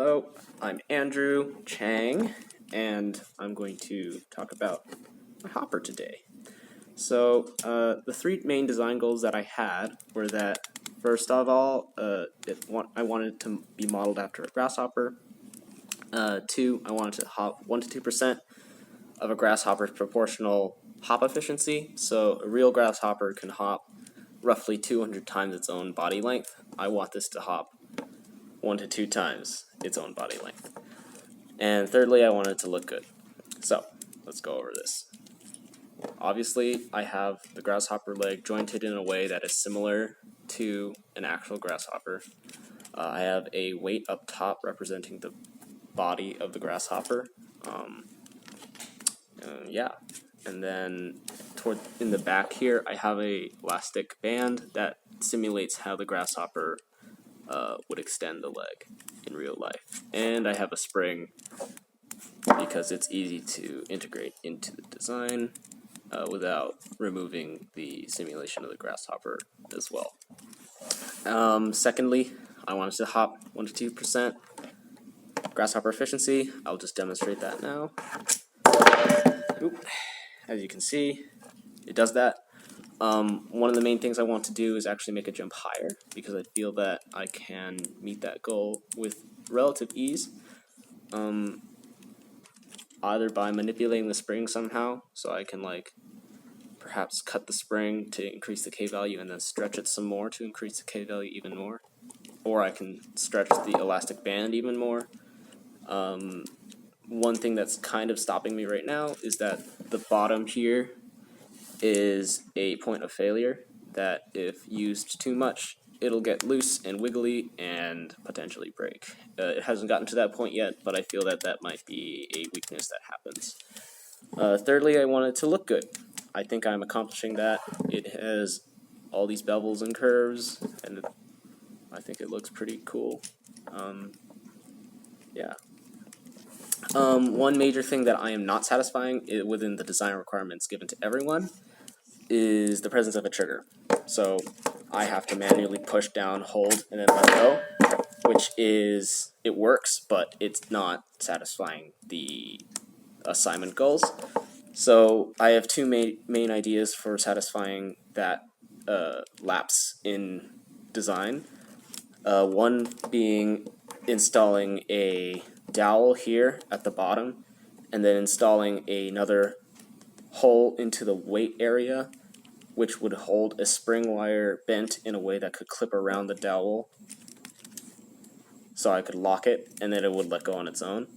Hello, I'm Andrew Chang, and I'm going to talk about my hopper today. So, the three main design goals that I had were that, first of all, I wanted it to be modeled after a grasshopper. Two, I wanted to hop 1 to 2% of a grasshopper's proportional hop efficiency. So, a real grasshopper can hop roughly 200 times its own body length. I want this to hop 1 to 2 times its own body length. And thirdly, I want it to look good. So, let's go over this. Obviously, I have the grasshopper leg jointed in a way that is similar to an actual grasshopper. I have a weight up top representing the body of the grasshopper. And then in the back here, I have a elastic band that simulates how the grasshopper would extend the leg in real life. And I have a spring because it's easy to integrate into the design without removing the simulation of the grasshopper as well. Secondly, I wanted to hop 1 to 2% grasshopper efficiency. I'll just demonstrate that now. As you can see, it does that. One of the main things I want to do is actually make a jump higher because I feel that I can meet that goal with relative ease, either by manipulating the spring somehow, so I can perhaps cut the spring to increase the K value and then stretch it some more to increase the K value even more, or I can stretch the elastic band even more. One thing that's kind of stopping me right now is that the bottom here is a point of failure that if used too much, it'll get loose and wiggly and potentially break. It hasn't gotten to that point yet, but I feel that that might be a weakness that happens. Thirdly, I want it to look good. I think I'm accomplishing that. It has all these bevels and curves, and I think it looks pretty cool. One major thing that I am not satisfying within the design requirements given to everyone is the presence of a trigger. So I have to manually push down, hold, and then let go, it works, but it's not satisfying the assignment goals. So I have two main ideas for satisfying that lapse in design. One being installing a dowel here at the bottom, and then installing another hole into the weight area, which would hold a spring wire bent in a way that could clip around the dowel, so I could lock it, and then it would let go on its own.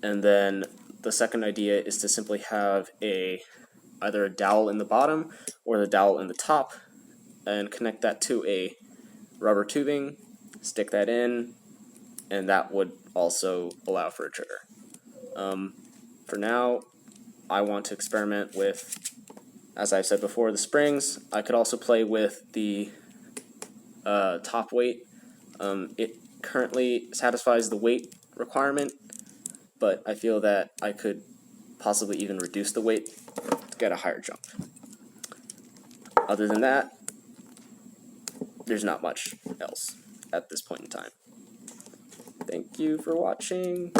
And then the second idea is to simply have either a dowel in the bottom or the dowel in the top, and connect that to a rubber tubing, stick that in, and that would also allow for a trigger. For now, I want to experiment with, as I've said before, the springs. I could also play with the top weight. It currently satisfies the weight requirement, but I feel that I could possibly even reduce the weight to get a higher jump. Other than that, there's not much else at this point in time. Thank you for watching.